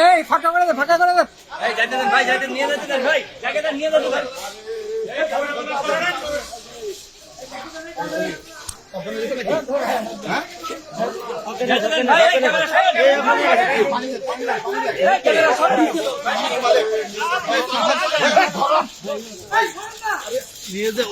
এই ফাঁকা করে দে, ফাঁকা করে দে। এই যাইতে দেন ভাই, যাইতে নিয়ে যেতে দেন ভাই, জায়গাটা নিয়ে যেতে দেন। যাইতে দেন ভাই, এই ক্যামেরা সাইড। এই ক্যামেরা সব নিয়ে যাও।